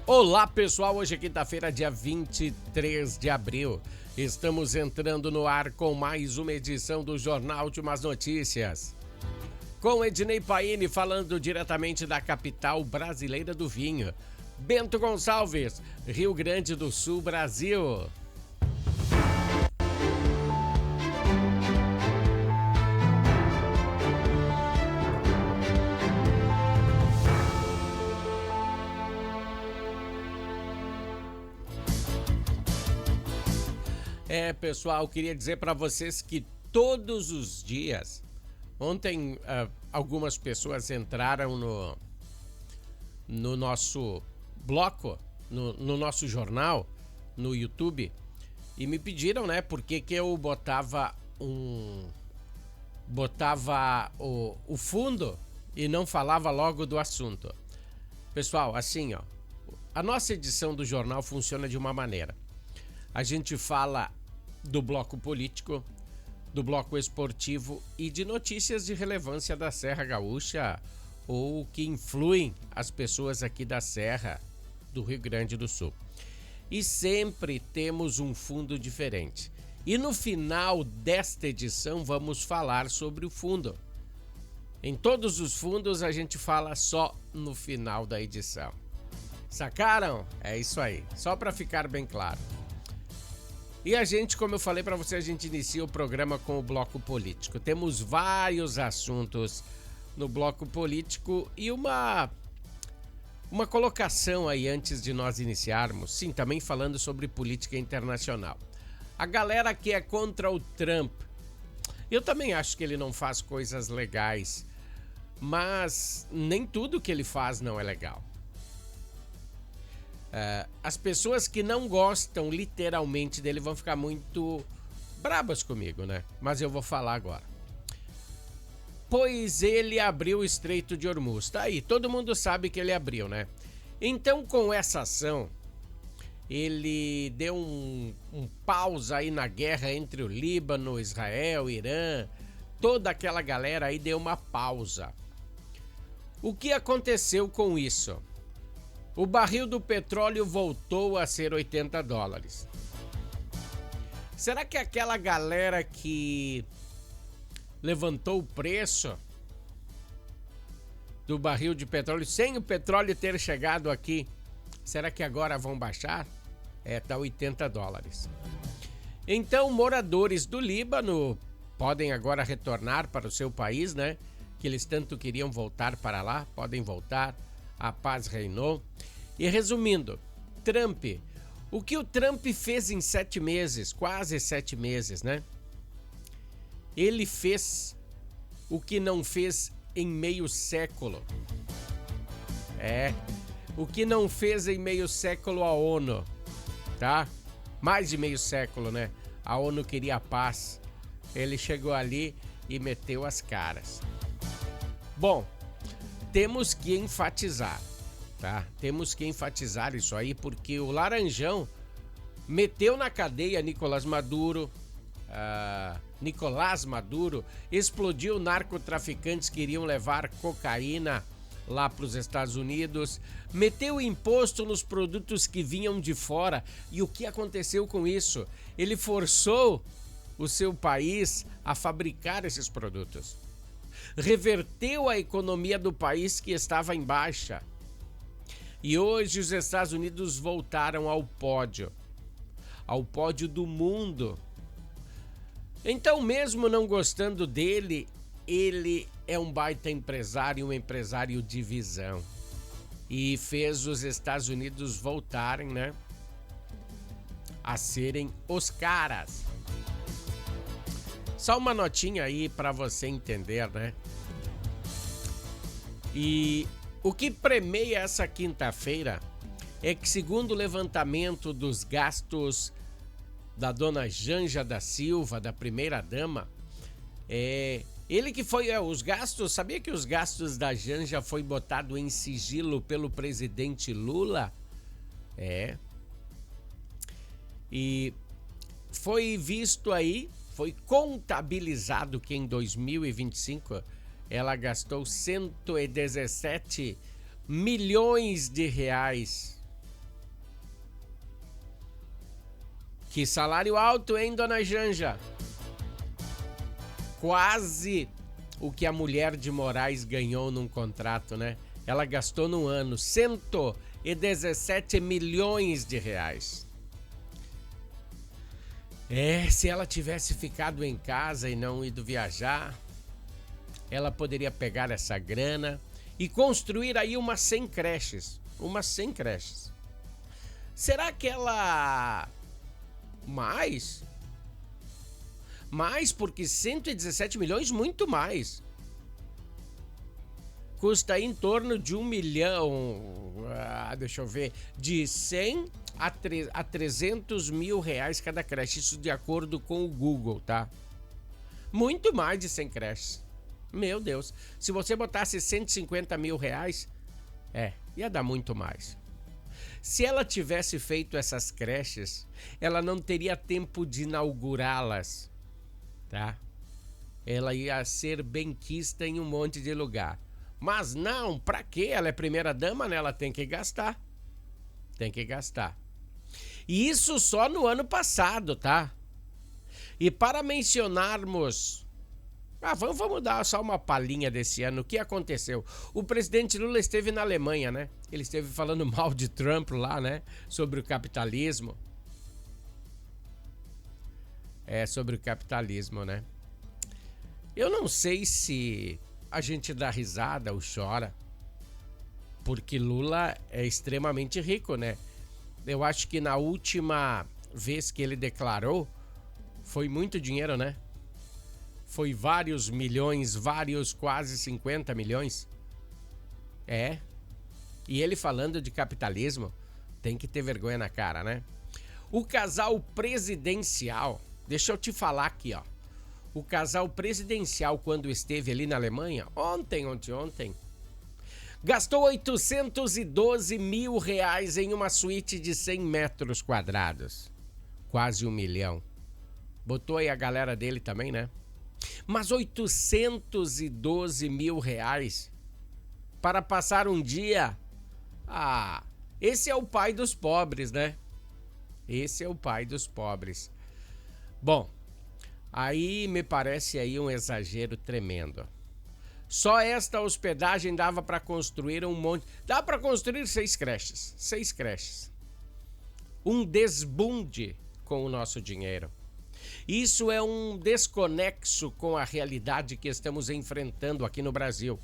Olá pessoal, hoje é quinta-feira, dia 23 de abril. Estamos entrando no ar com mais uma edição do Jornal de Umas Notícias. Com Ednei Paine falando diretamente da capital brasileira do vinho. Bento Gonçalves, Rio Grande do Sul, Brasil. Pessoal, queria dizer para vocês que todos os dias, ontem algumas pessoas entraram no nosso bloco, no nosso jornal, no YouTube, e me pediram, né, por que eu botava o fundo e não falava logo do assunto. Pessoal, assim, ó, a nossa edição do jornal funciona de uma maneira. A gente fala do bloco político, do bloco esportivo e de notícias de relevância da Serra Gaúcha ou que influem as pessoas aqui da Serra do Rio Grande do Sul. E sempre temos um fundo diferente. E no final desta edição vamos falar sobre o fundo. Em todos os fundos a gente fala só no final da edição. Sacaram? É isso aí, só para ficar bem claro. E a gente, como eu falei para você, a gente inicia o programa com o bloco político. Temos vários assuntos no bloco político e uma colocação aí antes de nós iniciarmos. Sim, também falando sobre política internacional. A galera que é contra o Trump, eu também acho que ele não faz coisas legais, mas nem tudo que ele faz não é legal. As pessoas que não gostam literalmente dele vão ficar muito brabas comigo, né? Mas eu vou falar agora. Pois ele abriu o Estreito de Hormuz. Tá aí, todo mundo sabe que ele abriu, né? Então, com essa ação, ele deu um pausa aí na guerra entre o Líbano, Israel, Irã. Toda aquela galera aí deu uma pausa. O que aconteceu com isso? O barril do petróleo voltou a ser $80. Será que aquela galera que levantou o preço do barril de petróleo sem o petróleo ter chegado aqui, será que agora vão baixar? Tá $80. Então, moradores do Líbano podem agora retornar para o seu país, né? Que eles tanto queriam voltar para lá, podem voltar. A paz reinou. E resumindo, Trump, o que o Trump fez em 7 meses, quase 7 meses, né? Ele fez o que não fez em meio século. O que não fez em meio século a ONU, tá? Mais de meio século, né? A ONU queria a paz. Ele chegou ali e meteu as caras. Bom, temos que enfatizar, tá? Temos que enfatizar isso aí porque o Laranjão meteu na cadeia Nicolás Maduro. Nicolás Maduro explodiu narcotraficantes que iriam levar cocaína lá para os Estados Unidos, meteu imposto nos produtos que vinham de fora. E o que aconteceu com isso? Ele forçou o seu país a fabricar esses produtos. Reverteu a economia do país que estava em baixa. E hoje os Estados Unidos voltaram ao pódio do mundo. Então, mesmo não gostando dele, ele é um baita empresário, um empresário de visão. E fez os Estados Unidos voltarem, né, a serem os caras. Só uma notinha aí para você entender, né? E o que premeia essa quinta-feira é que, segundo o levantamento dos gastos da dona Janja da Silva, da primeira-dama, ele que foi os gastos, sabia que os gastos da Janja foi botado em sigilo pelo presidente Lula? E foi visto aí, foi contabilizado que em 2025 ela gastou 117 milhões de reais Que salário alto, hein, dona Janja? Quase o que a mulher de Moraes ganhou num contrato, né? Ela gastou no ano 117 milhões de reais. Se ela tivesse ficado em casa e não ido viajar, ela poderia pegar essa grana e construir aí umas 100 creches. Umas 100 creches. Será que ela... Mais? Mais, porque 117 milhões, muito mais. Custa em torno de 1 milhão, deixa eu ver, de 100 a 300 mil reais cada creche, isso de acordo com o Google, tá? Muito mais de 100 creches. Meu Deus, se você botasse 150 mil reais, ia dar muito mais. Se ela tivesse feito essas creches, ela não teria tempo de inaugurá-las, tá? Ela ia ser benquista em um monte de lugar. Mas não, pra quê? Ela é primeira dama, né? Ela tem que gastar. Tem que gastar. E isso só no ano passado, tá? E para mencionarmos... vamos dar só uma palhinha desse ano. O que aconteceu? O presidente Lula esteve na Alemanha, né? Ele esteve falando mal de Trump lá, né? Sobre o capitalismo. Sobre o capitalismo, né? Eu não sei se a gente dá risada ou chora, porque Lula é extremamente rico, né? Eu acho que na última vez que ele declarou, foi muito dinheiro, né? Foi vários milhões, quase 50 milhões. E ele falando de capitalismo, tem que ter vergonha na cara, né? O casal presidencial, deixa eu te falar aqui, ó. O casal presidencial, quando esteve ali na Alemanha, ontem, gastou 812 mil reais em uma suíte de 100 metros quadrados. Quase 1 milhão. Botou aí a galera dele também, né? Mas 812 mil reais para passar um dia... esse é o pai dos pobres, né? Esse é o pai dos pobres. Bom, aí me parece aí um exagero tremendo. Só esta hospedagem dava para construir um monte... Dá para construir 6 creches. 6 creches. Um desbunde com o nosso dinheiro. Isso é um desconexo com a realidade que estamos enfrentando aqui no Brasil.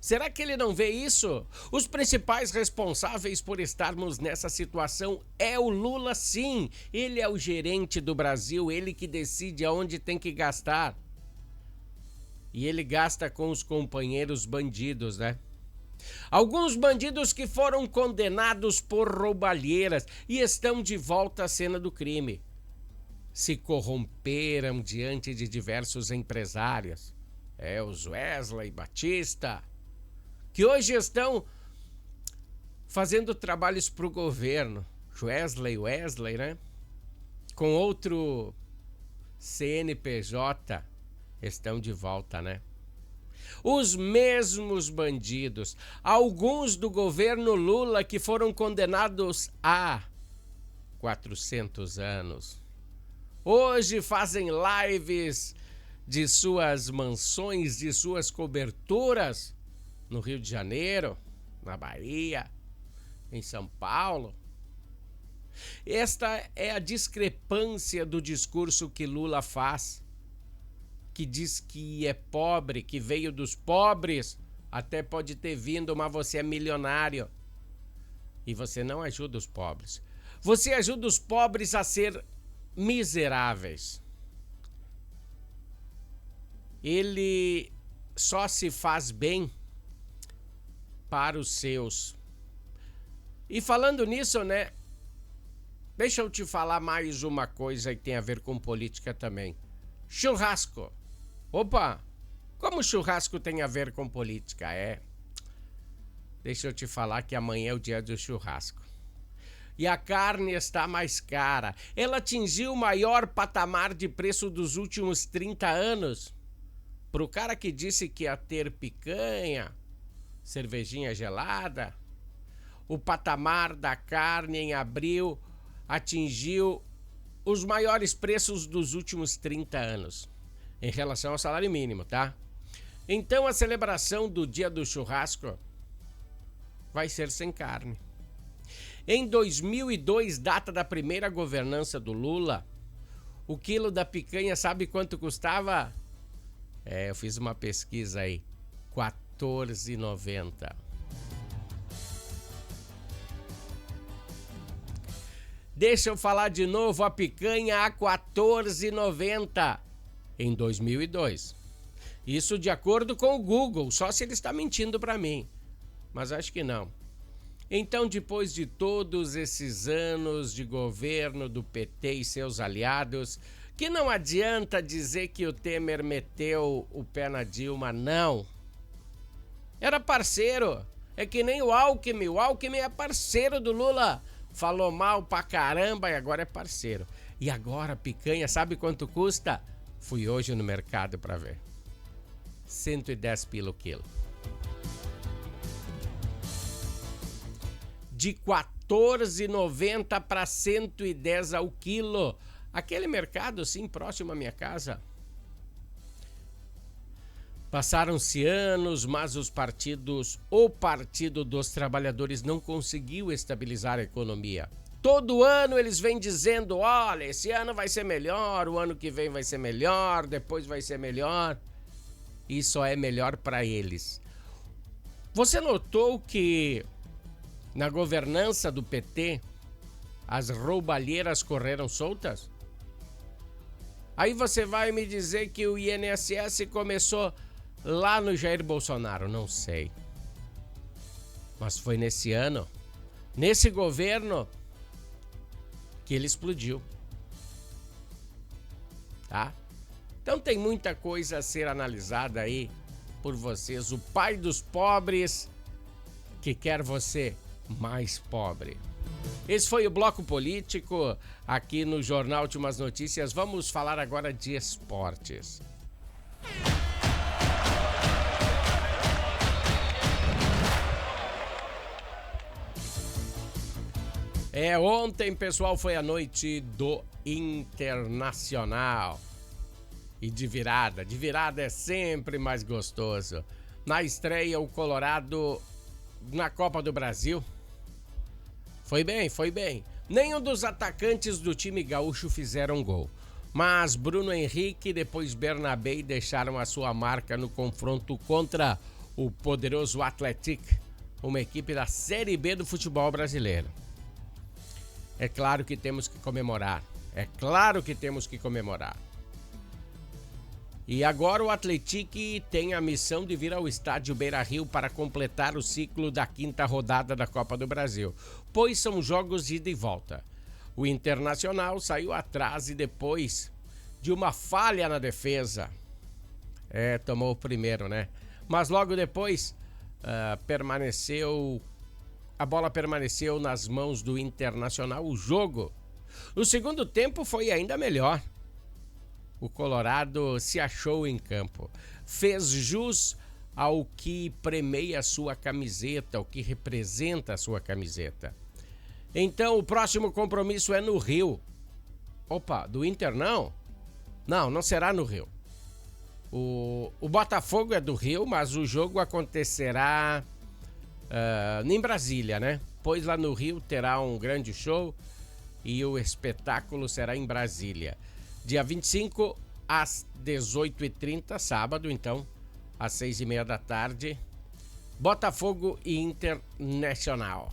Será que ele não vê isso? Os principais responsáveis por estarmos nessa situação é o Lula, sim. Ele é o gerente do Brasil, ele que decide aonde tem que gastar. E ele gasta com os companheiros bandidos, né? Alguns bandidos que foram condenados por roubalheiras e estão de volta à cena do crime. Se corromperam diante de diversos empresários. Os Wesley Batista, que hoje estão fazendo trabalhos para o governo. Wesley, né? Com outro CNPJ, estão de volta, né? Os mesmos bandidos, alguns do governo Lula que foram condenados a 400 anos. Hoje fazem lives de suas mansões, de suas coberturas no Rio de Janeiro, na Bahia, em São Paulo. Esta é a discrepância do discurso que Lula faz, que diz que é pobre, que veio dos pobres, até pode ter vindo, mas você é milionário. E você não ajuda os pobres. Você ajuda os pobres a ser miseráveis. Ele só se faz bem para os seus. E falando nisso, né? Deixa eu te falar mais uma coisa que tem a ver com política também. Churrasco. Opa! Como churrasco tem a ver com política? Deixa eu te falar que amanhã é o dia do churrasco. E a carne está mais cara. Ela atingiu o maior patamar de preço dos últimos 30 anos. Pro cara que disse que ia ter picanha, cervejinha gelada, o patamar da carne em abril atingiu os maiores preços dos últimos 30 anos, em relação ao salário mínimo, tá? Então a celebração do dia do churrasco vai ser sem carne. Em 2002, data da primeira governança do Lula, o quilo da picanha, sabe quanto custava? Eu fiz uma pesquisa aí, R$14,90. Deixa eu falar de novo, a picanha a R$14,90 em 2002. Isso de acordo com o Google, só se ele está mentindo para mim, mas acho que não. Então, depois de todos esses anos de governo do PT e seus aliados, que não adianta dizer que o Temer meteu o pé na Dilma, não. Era parceiro, é que nem o Alckmin é parceiro do Lula. Falou mal pra caramba e agora é parceiro. E agora, picanha, sabe quanto custa? Fui hoje no mercado pra ver. 110 pila o quilo. De R$14,90 para 110 ao quilo. Aquele mercado, sim, próximo à minha casa. Passaram-se anos, mas o Partido dos Trabalhadores não conseguiu estabilizar a economia. Todo ano eles vêm dizendo, olha, esse ano vai ser melhor, o ano que vem vai ser melhor, depois vai ser melhor. E só é melhor para eles. Você notou que na governança do PT, as roubalheiras correram soltas? Aí você vai me dizer que o INSS começou lá no Jair Bolsonaro, não sei. Mas foi nesse ano, nesse governo, que ele explodiu. Tá? Então tem muita coisa a ser analisada aí por vocês. O pai dos pobres que quer você mais pobre. Esse foi o Bloco Político aqui no Jornal Últimas Notícias. Vamos falar agora de esportes. Ontem, pessoal, foi a noite do Internacional. E de virada é sempre mais gostoso. Na estreia, o Colorado na Copa do Brasil. Foi bem. Nenhum dos atacantes do time gaúcho fizeram gol. Mas Bruno Henrique e depois Bernabé deixaram a sua marca no confronto contra o poderoso Atlético, uma equipe da Série B do futebol brasileiro. É claro que temos que comemorar. E agora o Atlético tem a missão de vir ao estádio Beira-Rio para completar o ciclo da 5ª rodada da Copa do Brasil, pois são jogos de ida e volta. O Internacional saiu atrás e depois de uma falha na defesa. Tomou o primeiro, né? Mas logo depois a bola permaneceu nas mãos do Internacional. O segundo tempo foi ainda melhor. O Colorado se achou em campo, fez jus ao que premeia a sua camiseta, o que representa a sua camiseta. Então o próximo compromisso é no Rio. Opa, do Inter não? Não será no Rio. O Botafogo é do Rio, mas o jogo acontecerá em Brasília, né? Pois lá no Rio terá um grande show e o espetáculo será em Brasília. Dia 25 às 18h30, sábado, então, às 6h30 da tarde, Botafogo e Internacional.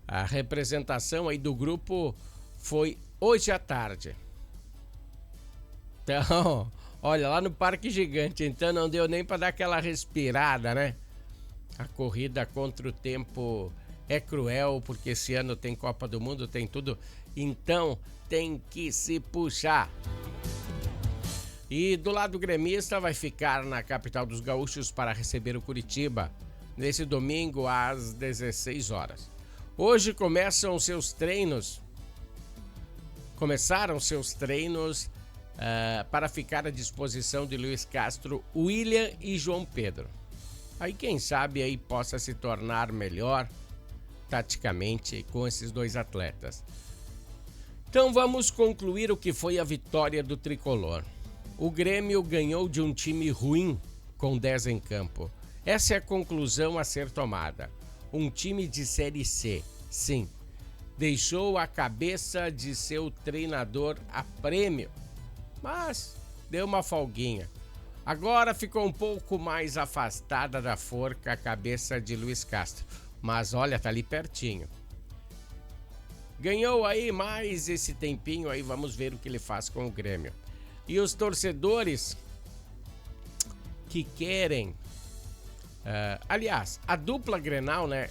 A representação aí do grupo foi hoje à tarde. Então, olha, lá no Parque Gigante, então não deu nem para dar aquela respirada, né? A corrida contra o tempo é cruel, porque esse ano tem Copa do Mundo, tem tudo, então tem que se puxar. E do lado gremista vai ficar na capital dos gaúchos para receber o Curitiba, nesse domingo às 16 horas. Hoje começaram seus treinos para ficar à disposição de Luiz Castro, William e João Pedro. Aí quem sabe aí possa se tornar melhor taticamente com esses dois atletas. Então vamos concluir o que foi a vitória do Tricolor. O Grêmio ganhou de um time ruim com 10 em campo. Essa é a conclusão a ser tomada. Um time de Série C, sim, deixou a cabeça de seu treinador a prêmio, mas deu uma folguinha. Agora ficou um pouco mais afastada da forca a cabeça de Luiz Castro, mas olha, tá ali pertinho. Ganhou aí mais esse tempinho aí, vamos ver o que ele faz com o Grêmio. E os torcedores que querem... aliás, a dupla Grenal, né?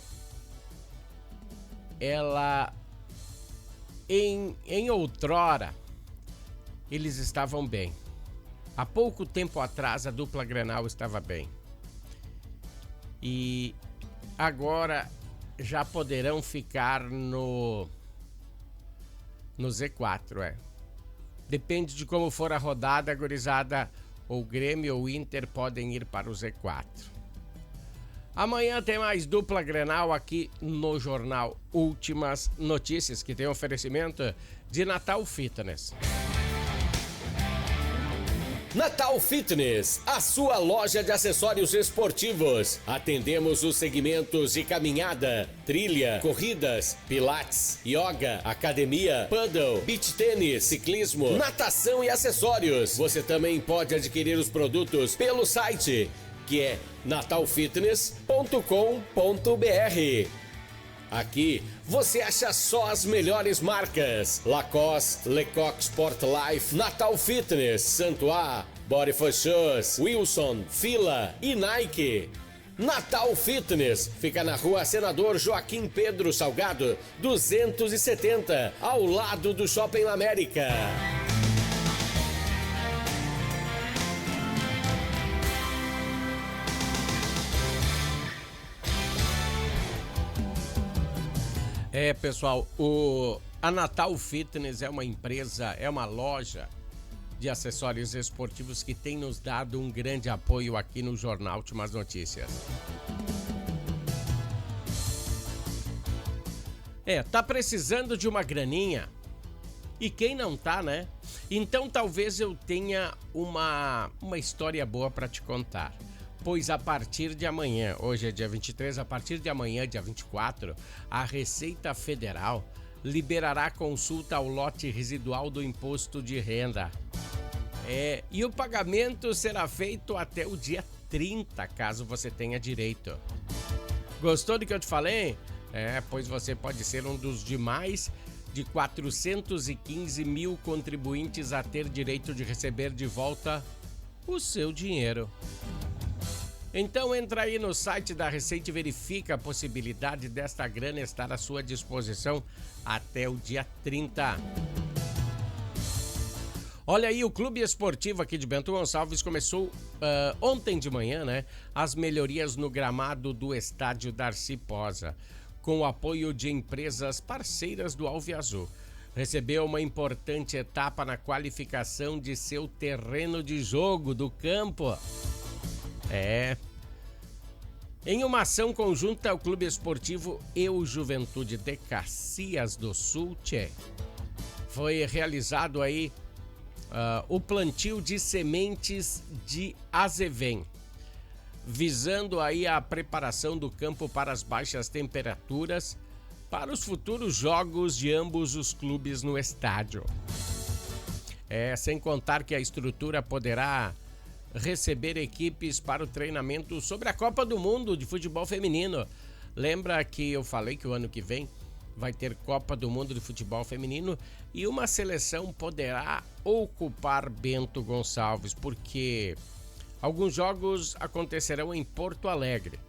Ela... Em outrora, eles estavam bem. Há pouco tempo atrás, a dupla Grenal estava bem. E agora já poderão ficar no Z4, Depende de como for a rodada, gurizada, ou Grêmio ou Inter podem ir para o Z4. Amanhã tem mais dupla Grenal aqui no Jornal Últimas Notícias, que tem oferecimento de Natal Fitness. Natal Fitness, a sua loja de acessórios esportivos. Atendemos os segmentos de caminhada, trilha, corridas, pilates, yoga, academia, paddle, beach tênis, ciclismo, natação e acessórios. Você também pode adquirir os produtos pelo site, que é natalfitness.com.br. Aqui você acha só as melhores marcas: Lacoste, Lecoq Sport Life, Natal Fitness, Santois, Body for Shoes, Wilson, Fila e Nike. Natal Fitness fica na rua Senador Joaquim Pedro Salgado, 270, ao lado do Shopping América. Pessoal, a Natal Fitness é uma empresa, é uma loja de acessórios esportivos que tem nos dado um grande apoio aqui no Jornal Últimas Notícias. Tá precisando de uma graninha? E quem não tá, né? Então talvez eu tenha uma história boa para te contar. Pois a partir de amanhã, hoje é dia 23, a partir de amanhã, dia 24, a Receita Federal liberará consulta ao lote residual do imposto de renda. E o pagamento será feito até o dia 30, caso você tenha direito. Gostou do que eu te falei? Pois você pode ser um dos demais de 415 mil contribuintes a ter direito de receber de volta o seu dinheiro. Então entra aí no site da Receita e verifica a possibilidade desta grana estar à sua disposição até o dia 30. Olha aí, o Clube Esportivo aqui de Bento Gonçalves começou ontem de manhã, né? As melhorias no gramado do estádio Darcy Posa, com o apoio de empresas parceiras do Alviazul. Recebeu uma importante etapa na qualificação de seu terreno de jogo do campo. Em uma ação conjunta, o Clube Esportivo e o Juventude de Caxias do Sul, foi realizado aí o plantio de sementes de azevém, visando aí a preparação do campo para as baixas temperaturas para os futuros jogos de ambos os clubes no estádio. Sem contar que a estrutura poderá receber equipes para o treinamento sobre a Copa do Mundo de Futebol Feminino. Lembra que eu falei que o ano que vem vai ter Copa do Mundo de Futebol Feminino e uma seleção poderá ocupar Bento Gonçalves, porque alguns jogos acontecerão em Porto Alegre.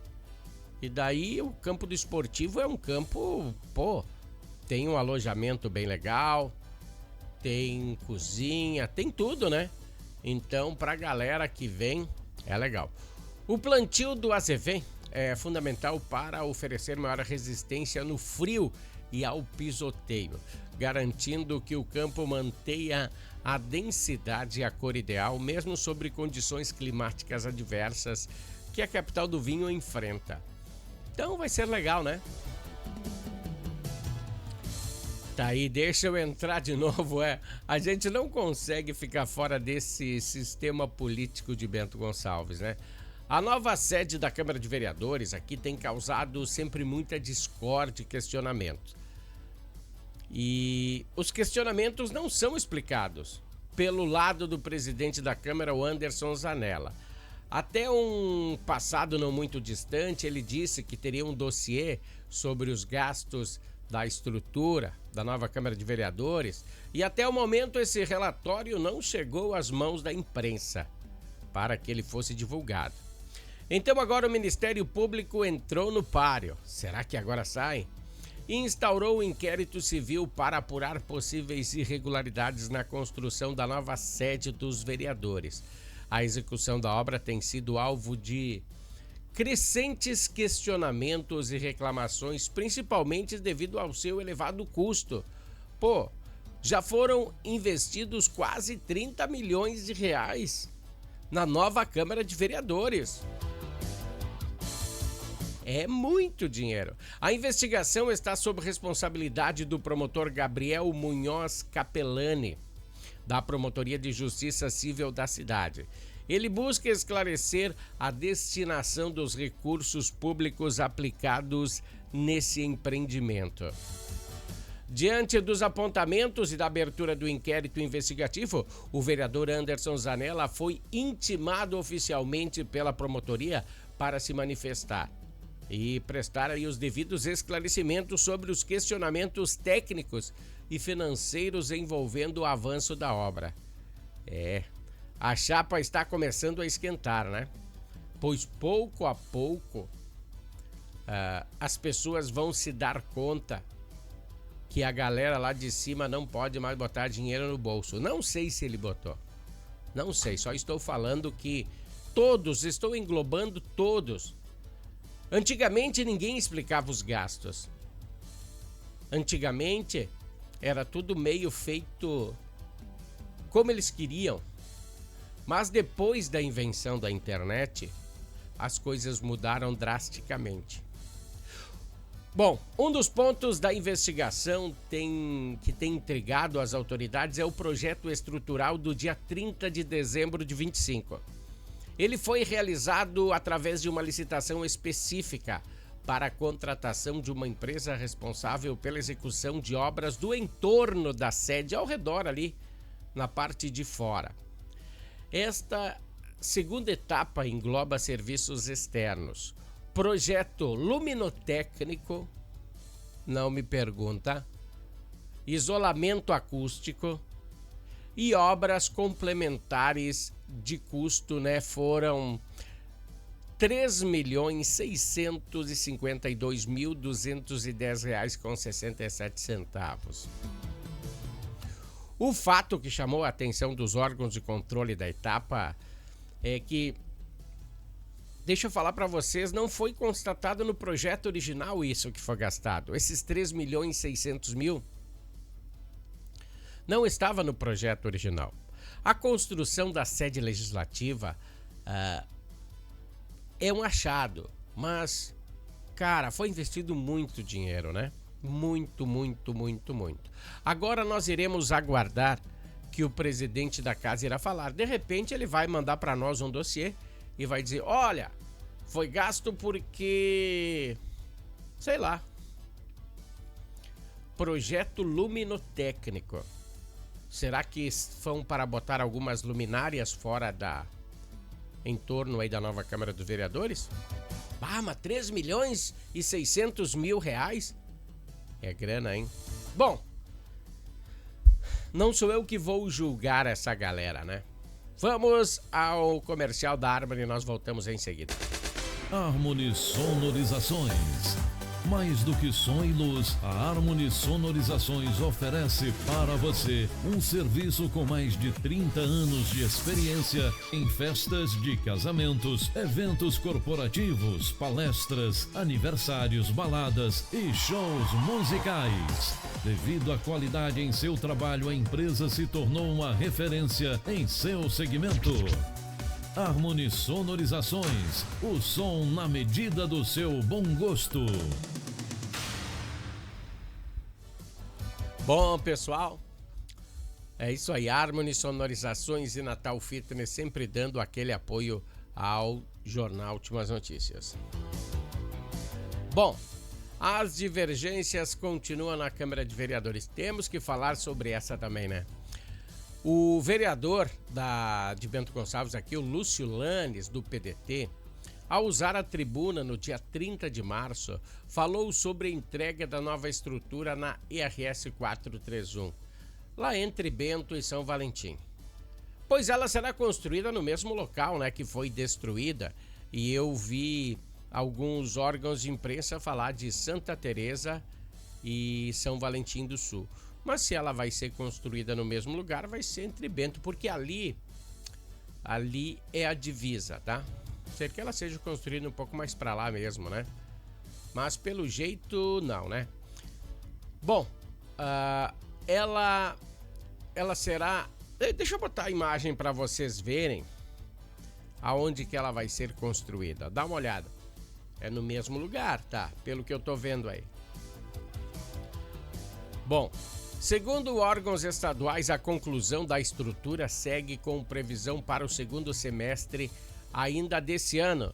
E daí o campo do esportivo é um campo, tem um alojamento bem legal, tem cozinha, tem tudo, né? Então, pra galera que vem, é legal. O plantio do azevém é fundamental para oferecer maior resistência no frio e ao pisoteio, garantindo que o campo mantenha a densidade e a cor ideal, mesmo sobre condições climáticas adversas que a capital do vinho enfrenta. Então vai ser legal, né? Tá aí, deixa eu entrar de novo. A gente não consegue ficar fora desse sistema político de Bento Gonçalves, né? A nova sede da Câmara de Vereadores aqui tem causado sempre muita discórdia e questionamento. E os questionamentos não são explicados pelo lado do presidente da Câmara, o Anderson Zanella. Até um passado não muito distante, ele disse que teria um dossiê sobre os gastos da estrutura da nova Câmara de Vereadores e até o momento esse relatório não chegou às mãos da imprensa para que ele fosse divulgado. Então agora o Ministério Público entrou no páreo. Será que agora sai? E instaurou um inquérito civil para apurar possíveis irregularidades na construção da nova sede dos vereadores. A execução da obra tem sido alvo de crescentes questionamentos e reclamações, principalmente devido ao seu elevado custo. Já foram investidos quase 30 milhões de reais na nova Câmara de Vereadores. É muito dinheiro. A investigação está sob responsabilidade do promotor Gabriel Munhoz Capellani, da Promotoria de Justiça Civil da cidade. Ele busca esclarecer a destinação dos recursos públicos aplicados nesse empreendimento. Diante dos apontamentos e da abertura do inquérito investigativo, o vereador Anderson Zanella foi intimado oficialmente pela promotoria para se manifestar e prestar aí os devidos esclarecimentos sobre os questionamentos técnicos e financeiros envolvendo o avanço da obra. A chapa está começando a esquentar, né? Pois pouco a pouco as pessoas vão se dar conta que a galera lá de cima não pode mais botar dinheiro no bolso. Não sei se ele botou. Não sei, só estou falando que todos, estou englobando todos. Antigamente ninguém explicava os gastos. Antigamente era tudo meio feito como eles queriam. Mas depois da invenção da internet, as coisas mudaram drasticamente. Bom, um dos pontos da investigação que tem intrigado as autoridades é o projeto estrutural do dia 30 de dezembro de 25. Ele foi realizado através de uma licitação específica para a contratação de uma empresa responsável pela execução de obras do entorno da sede, ao redor ali, na parte de fora. Esta segunda etapa engloba serviços externos, projeto luminotécnico, não me pergunta, isolamento acústico e obras complementares de custo, né? Foram R$ 3.652.210,67. O fato que chamou a atenção dos órgãos de controle da etapa é que, deixa eu falar para vocês, não foi constatado no projeto original isso que foi gastado. Esses 3.600.000 não estava no projeto original. A construção da sede legislativa é um achado, mas, cara, foi investido muito dinheiro, né? Muito. Agora nós iremos aguardar que o presidente da casa irá falar. De repente ele vai mandar para nós um dossiê e vai dizer, olha, foi gasto porque, sei lá, projeto luminotécnico. Será que vão para botar algumas luminárias fora em torno aí da nova Câmara dos Vereadores? Mas 3.600.000 reais? É grana, hein? Bom, não sou eu que vou julgar essa galera, né? Vamos ao comercial da Harmony e nós voltamos em seguida. Harmony Sonorizações. Mais do que som e luz, a Harmony Sonorizações oferece para você um serviço com mais de 30 anos de experiência em festas de casamentos, eventos corporativos, palestras, aniversários, baladas e shows musicais. Devido à qualidade em seu trabalho, a empresa se tornou uma referência em seu segmento. Harmony Sonorizações, o som na medida do seu bom gosto. Bom, pessoal, é isso aí. Harmony Sonorizações e Natal Fitness sempre dando aquele apoio ao Jornal Últimas Notícias. Bom, as divergências continuam na Câmara de Vereadores. Temos que falar sobre essa também, né? O vereador de Bento Gonçalves aqui, o Lúcio Lanes, do PDT, ao usar a tribuna no dia 30 de março, falou sobre a entrega da nova estrutura na ERS 431, lá entre Bento e São Valentim. Pois ela será construída no mesmo local, né, que foi destruída, e eu vi alguns órgãos de imprensa falar de Santa Teresa e São Valentim do Sul. Mas se ela vai ser construída no mesmo lugar, vai ser entre Bento, porque ali é a divisa, tá? Ser que ela seja construída um pouco mais para lá mesmo, né? Mas pelo jeito, não, né? Bom, ela será... Deixa eu botar a imagem para vocês verem aonde que ela vai ser construída. Dá uma olhada. É no mesmo lugar, tá? Pelo que eu tô vendo aí. Bom, segundo órgãos estaduais, a conclusão da estrutura segue com previsão para o segundo semestre ainda desse ano.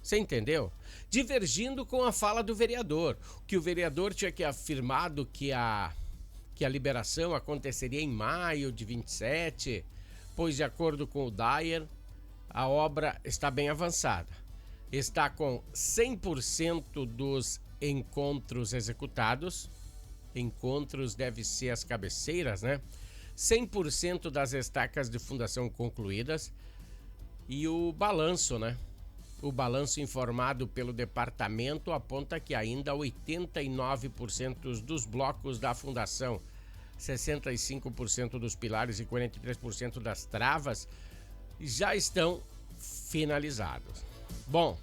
Você entendeu? Divergindo com a fala do vereador, que o vereador tinha que afirmado que a liberação aconteceria em maio de 27, pois de acordo com o Dyer, a obra está bem avançada. Está com 100% dos encontros executados. Encontros deve ser as cabeceiras, né? 100% das estacas de fundação concluídas. E o balanço, né? O balanço informado pelo departamento aponta que ainda 89% dos blocos da fundação, 65% dos pilares e 43% das travas já estão finalizados. Bom,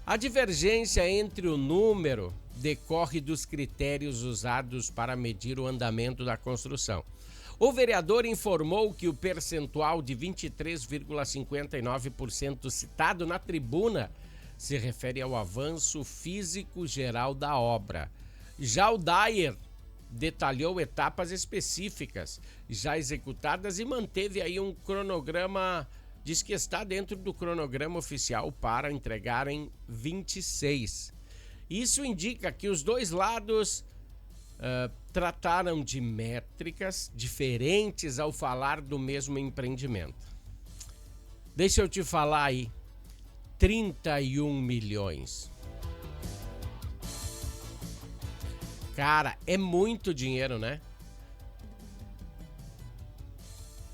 a divergência entre o número decorre dos critérios usados para medir o andamento da construção. O vereador informou que o percentual de 23,59% citado na tribuna se refere ao avanço físico geral da obra. Já o Dyer detalhou etapas específicas já executadas e manteve aí um cronograma, diz que está dentro do cronograma oficial para entregar em 26. Isso indica que os dois lados trataram de métricas diferentes ao falar do mesmo empreendimento. Deixa eu te falar aí, 31 milhões. Cara, é muito dinheiro, né?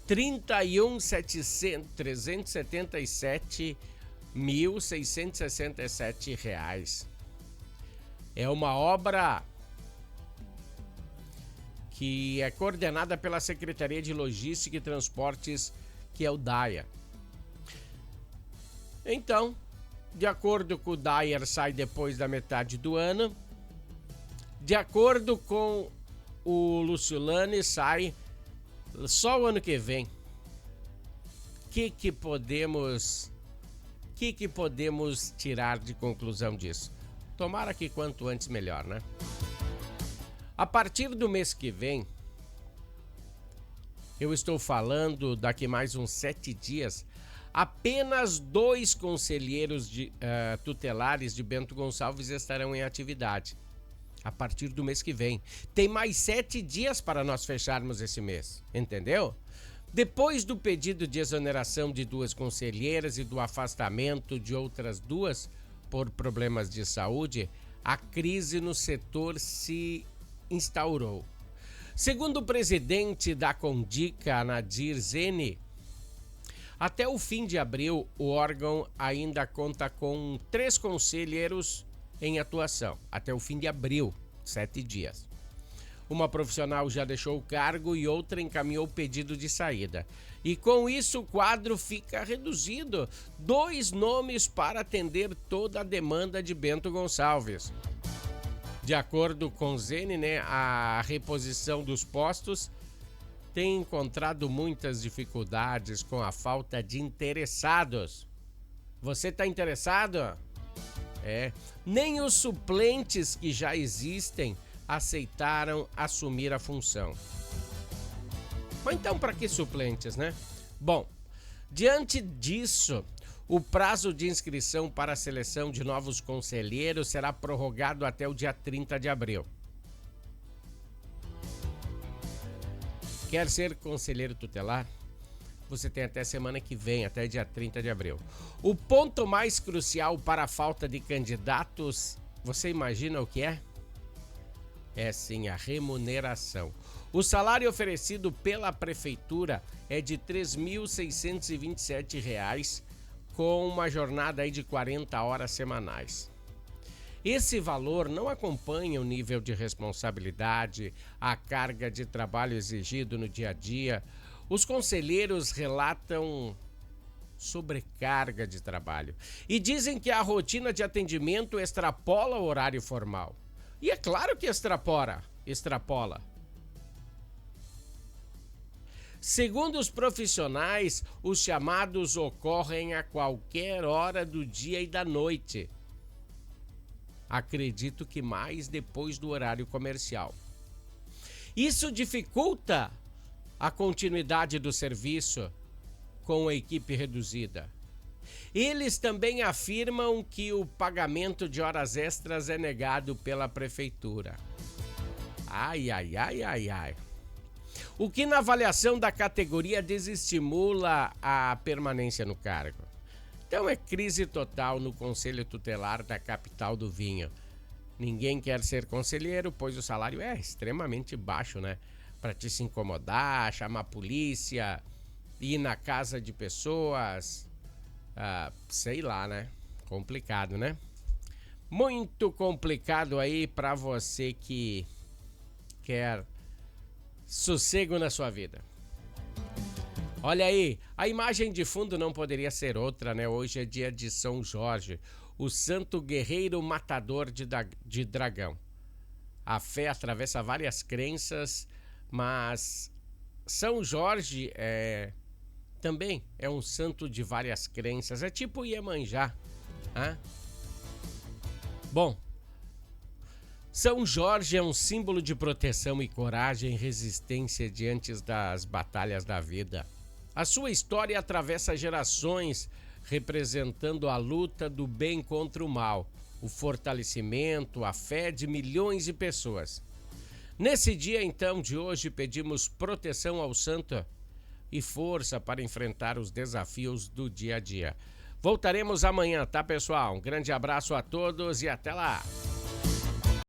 377.667 reais. É uma obra que é coordenada pela Secretaria de Logística e Transportes, que é o DAIA. Então, de acordo com o Dyer, sai depois da metade do ano. De acordo com o Luciolane, sai só o ano que vem. Que podemos tirar de conclusão disso? Tomara que quanto antes melhor, né? A partir do mês que vem, eu estou falando daqui mais uns 7 dias, apenas 2 conselheiros tutelares de Bento Gonçalves estarão em atividade. A partir do mês que vem. Tem mais 7 dias para nós fecharmos esse mês, entendeu? Depois do pedido de exoneração de 2 conselheiras e do afastamento de outras 2 por problemas de saúde, a crise no setor se instaurou. Segundo o presidente da Condica, Nadir Zene, até o fim de abril, o órgão ainda conta com 3 conselheiros em atuação. Até o fim de abril, 7 dias. Uma profissional já deixou o cargo e outra encaminhou o pedido de saída. E com isso o quadro fica reduzido. 2 nomes para atender toda a demanda de Bento Gonçalves. De acordo com Zene, né, a reposição dos postos tem encontrado muitas dificuldades com a falta de interessados. Você está interessado? Nem os suplentes que já existem aceitaram assumir a função. Mas então, para que suplentes, né? Bom, diante disso, o prazo de inscrição para a seleção de novos conselheiros será prorrogado até o dia 30 de abril. Quer ser conselheiro tutelar? Você tem até semana que vem, até dia 30 de abril. O ponto mais crucial para a falta de candidatos, você imagina o que é? É sim, a remuneração. O salário oferecido pela prefeitura é de R$ 3.627, com uma jornada aí de 40 horas semanais. Esse valor não acompanha o nível de responsabilidade, a carga de trabalho exigido no dia a dia. Os conselheiros relatam sobrecarga de trabalho e dizem que a rotina de atendimento extrapola o horário formal. E é claro que extrapola. Segundo os profissionais, os chamados ocorrem a qualquer hora do dia e da noite. Acredito que mais depois do horário comercial. Isso dificulta a continuidade do serviço com a equipe reduzida. Eles também afirmam que o pagamento de horas extras é negado pela prefeitura. Ai. O que na avaliação da categoria desestimula a permanência no cargo. Então é crise total no Conselho Tutelar da capital do vinho. Ninguém quer ser conselheiro, pois o salário é extremamente baixo, né? Para te se incomodar, chamar a polícia, ir na casa de pessoas, sei lá, né? Complicado, né? Muito complicado aí para você que quer sossego na sua vida. Olha aí, a imagem de fundo não poderia ser outra, né? Hoje é dia de São Jorge, o santo guerreiro matador de dragão. A fé atravessa várias crenças, mas São Jorge também é um santo de várias crenças. É tipo Iemanjá. Bom, São Jorge é um símbolo de proteção e coragem e resistência diante das batalhas da vida. A sua história atravessa gerações, representando a luta do bem contra o mal, o fortalecimento, a fé de milhões de pessoas. Nesse dia, então, de hoje, pedimos proteção ao santo e força para enfrentar os desafios do dia a dia. Voltaremos amanhã, tá, pessoal? Um grande abraço a todos e até lá!